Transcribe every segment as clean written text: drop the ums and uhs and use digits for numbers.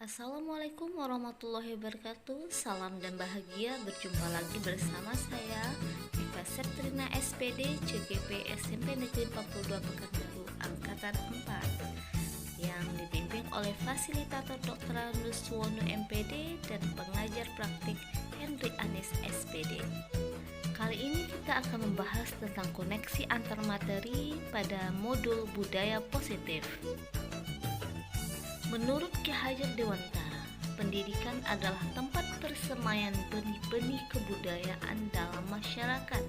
Assalamualaikum warahmatullahi wabarakatuh. Salam dan bahagia berjumpa lagi bersama saya Eka Septrina SPD CGP SMP Negeri 42 Pekanbaru Angkatan 4 yang dibimbing oleh Fasilitator Dr. Nuswono MPD dan pengajar praktik Henry Anis SPD. Kali ini kita akan membahas tentang koneksi antar materi pada modul budaya positif. Menurut Ki Hajar Dewantara, pendidikan adalah tempat persemaian benih-benih kebudayaan dalam masyarakat.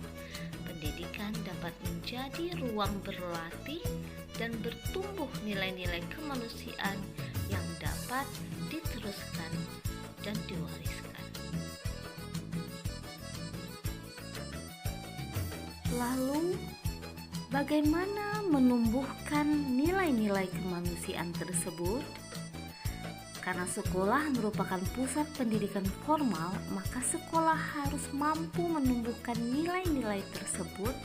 Pendidikan dapat menjadi ruang berlatih dan bertumbuh nilai-nilai kemanusiaan yang dapat diteruskan dan diwariskan. Lalu, bagaimana menumbuhkan nilai-nilai kemanusiaan tersebut? Karena sekolah merupakan pusat pendidikan formal, maka sekolah harus mampu menumbuhkan nilai-nilai tersebut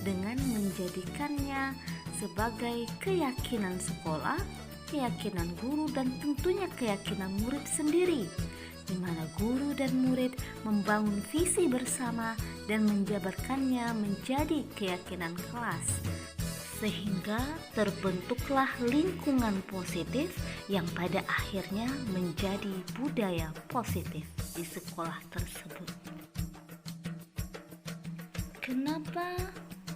dengan menjadikannya sebagai keyakinan sekolah, keyakinan guru, dan tentunya keyakinan murid sendiri, di mana guru dan murid membangun visi bersama dan menjabarkannya menjadi keyakinan kelas, sehingga terbentuklah lingkungan positif yang pada akhirnya menjadi budaya positif di sekolah tersebut. Kenapa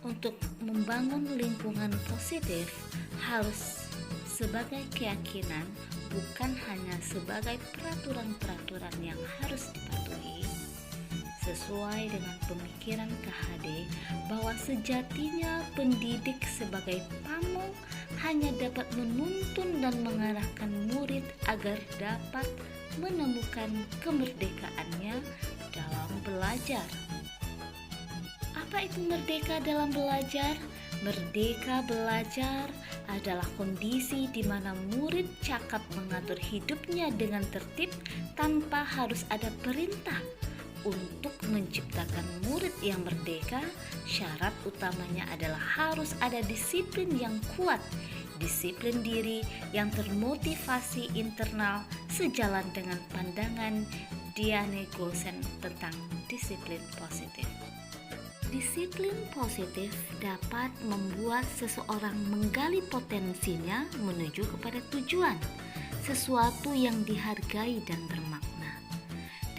untuk membangun lingkungan positif harus sebagai keyakinan, bukan hanya sebagai peraturan-peraturan yang harus dipatuhi? Sesuai dengan pemikiran KHD bahwa sejatinya pendidik sebagai pamong hanya dapat menuntun dan mengarahkan murid agar dapat menemukan kemerdekaannya dalam belajar. Apa itu merdeka dalam belajar? Merdeka belajar adalah kondisi di mana murid cakap mengatur hidupnya dengan tertib tanpa harus ada perintah. Untuk menciptakan murid yang merdeka, syarat utamanya adalah harus ada disiplin yang kuat, disiplin diri yang termotivasi internal sejalan dengan pandangan Diane Gosen tentang disiplin positif. Disiplin positif dapat membuat seseorang menggali potensinya menuju kepada tujuan, sesuatu yang dihargai dan bermakna.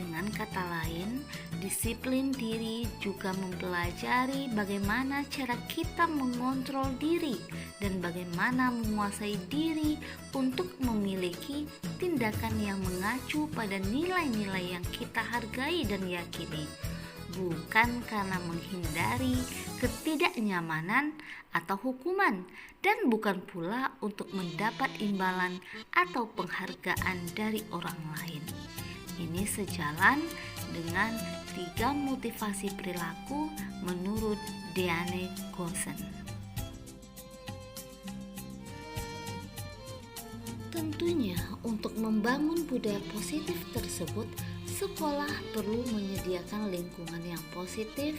Dengan kata lain, disiplin diri juga mempelajari bagaimana cara kita mengontrol diri dan bagaimana menguasai diri untuk memiliki tindakan yang mengacu pada nilai-nilai yang kita hargai dan yakini, bukan karena menghindari ketidaknyamanan atau hukuman, dan bukan pula untuk mendapat imbalan atau penghargaan dari orang lain. Ini sejalan dengan 3 motivasi perilaku menurut Diane Gosen. Tentunya untuk membangun budaya positif tersebut, sekolah perlu menyediakan lingkungan yang positif,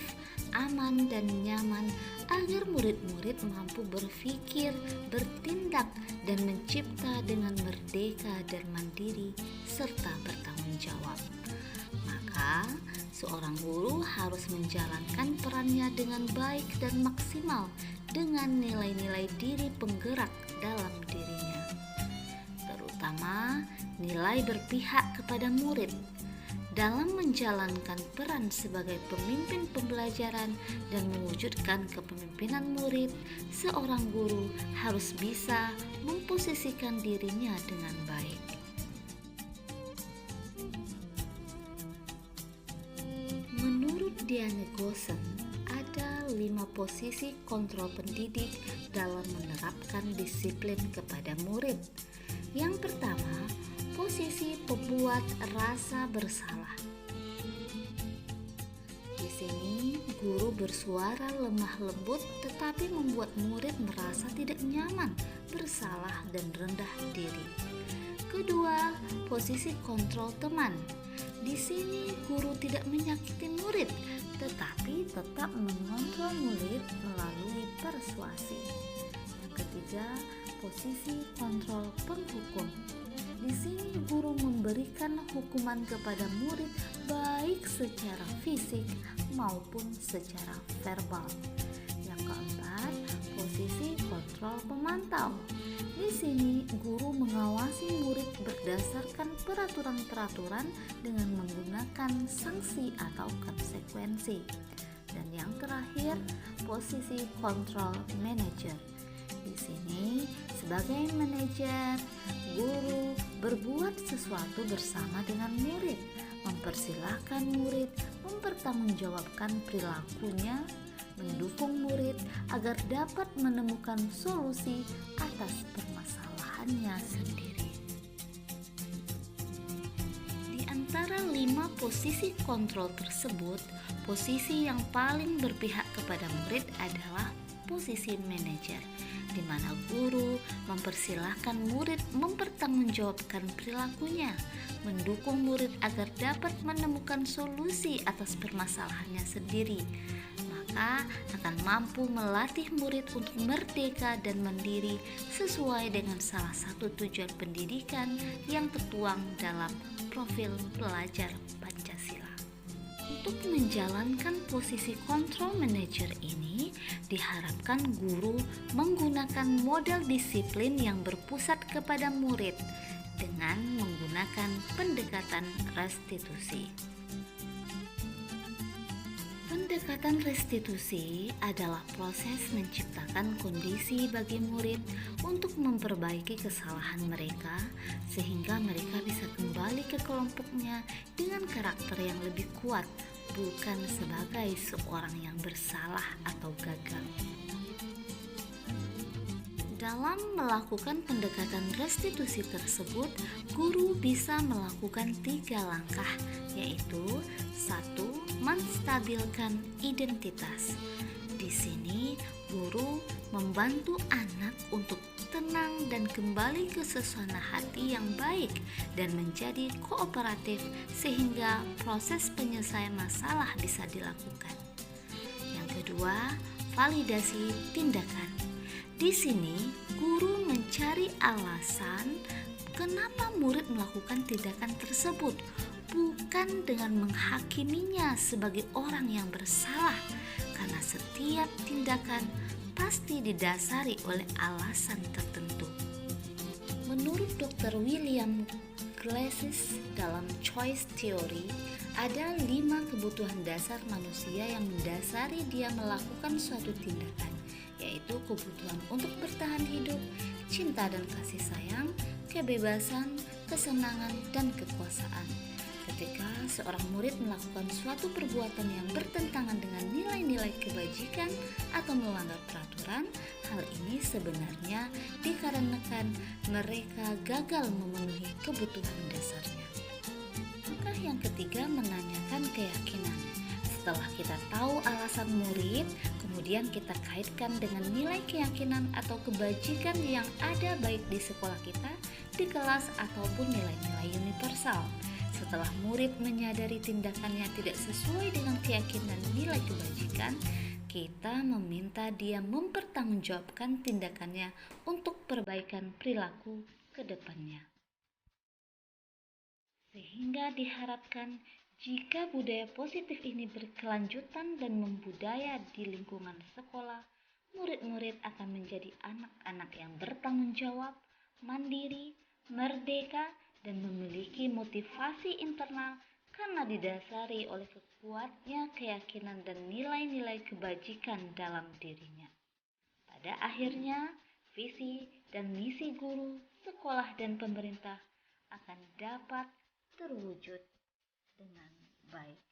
aman, dan nyaman agar murid-murid mampu berpikir, bertindak, dan mencipta dengan merdeka dan mandiri serta bertanggung jawab. Maka, seorang guru harus menjalankan perannya dengan baik dan maksimal dengan nilai-nilai diri penggerak dalam dirinya, terutama nilai berpihak kepada murid. Dalam menjalankan peran sebagai pemimpin pembelajaran dan mewujudkan kepemimpinan murid, seorang guru harus bisa memposisikan dirinya dengan baik. Menurut Diane Gosen, ada 5 posisi kontrol pendidik dalam menerapkan disiplin kepada murid. Yang pertama, posisi pembuat rasa bersalah. Di sini, guru bersuara lemah lembut tetapi membuat murid merasa tidak nyaman, bersalah, dan rendah diri. Kedua, posisi kontrol teman. Di sini, guru tidak menyakiti murid tetapi tetap mengontrol murid melalui persuasi. Yang ketiga, posisi kontrol penghukum. Di sini guru memberikan hukuman kepada murid baik secara fisik maupun secara verbal. Yang keempat, posisi kontrol pemantau. Di sini guru mengawasi murid berdasarkan peraturan-peraturan dengan menggunakan sanksi atau konsekuensi. Dan yang terakhir, posisi kontrol manajer. Di sini sebagai manajer, guru berbuat sesuatu bersama dengan murid, mempersilahkan murid mempertanggungjawabkan perilakunya, mendukung murid agar dapat menemukan solusi atas permasalahannya sendiri. Di antara 5 posisi kontrol tersebut, posisi yang paling berpihak kepada murid adalah posisi manajer, di mana guru mempersilahkan murid mempertanggungjawabkan perilakunya, mendukung murid agar dapat menemukan solusi atas permasalahannya sendiri, maka akan mampu melatih murid untuk merdeka dan mandiri sesuai dengan salah satu tujuan pendidikan yang tertuang dalam profil pelajar Pancasila. Untuk menjalankan posisi kontrol manajer ini, diharapkan guru menggunakan model disiplin yang berpusat kepada murid dengan menggunakan pendekatan restitusi. Pendekatan restitusi adalah proses menciptakan kondisi bagi murid untuk memperbaiki kesalahan mereka sehingga mereka bisa kembali ke kelompoknya dengan karakter yang lebih kuat, bukan sebagai seorang yang bersalah atau gagal. Dalam melakukan pendekatan restitusi tersebut, guru bisa melakukan 3 langkah, yaitu 1. Menstabilkan identitas. Di sini, guru membantu anak untuk tenang dan kembali ke suasana hati yang baik dan menjadi kooperatif sehingga proses penyelesaian masalah bisa dilakukan. Yang kedua, validasi tindakan. Di sini, guru mencari alasan kenapa murid melakukan tindakan tersebut, bukan dengan menghakiminya sebagai orang yang bersalah, karena setiap tindakan pasti didasari oleh alasan tertentu. Menurut Dr. William Glasses dalam Choice Theory, ada 5 kebutuhan dasar manusia yang mendasari dia melakukan suatu tindakan, yaitu kebutuhan untuk bertahan hidup, cinta dan kasih sayang, kebebasan, kesenangan, dan kekuasaan. Ketika seorang murid melakukan suatu perbuatan yang bertentangan dengan nilai-nilai kebajikan atau melanggar peraturan, hal ini sebenarnya dikarenakan mereka gagal memenuhi kebutuhan dasarnya. Langkah yang ketiga, menanyakan keyakinan. Setelah kita tahu alasan murid, kemudian kita kaitkan dengan nilai keyakinan atau kebajikan yang ada baik di sekolah kita, di kelas, ataupun nilai-nilai universal. Setelah murid menyadari tindakannya tidak sesuai dengan keyakinan nilai kebajikan, kita meminta dia mempertanggungjawabkan tindakannya untuk perbaikan perilaku ke depannya. Sehingga diharapkan jika budaya positif ini berkelanjutan dan membudaya di lingkungan sekolah, murid-murid akan menjadi anak-anak yang bertanggung jawab, mandiri, merdeka, dan memiliki motivasi internal karena didasari oleh kuatnya keyakinan dan nilai-nilai kebajikan dalam dirinya. Pada akhirnya, visi dan misi guru, sekolah, dan pemerintah akan dapat terwujud dengan baik.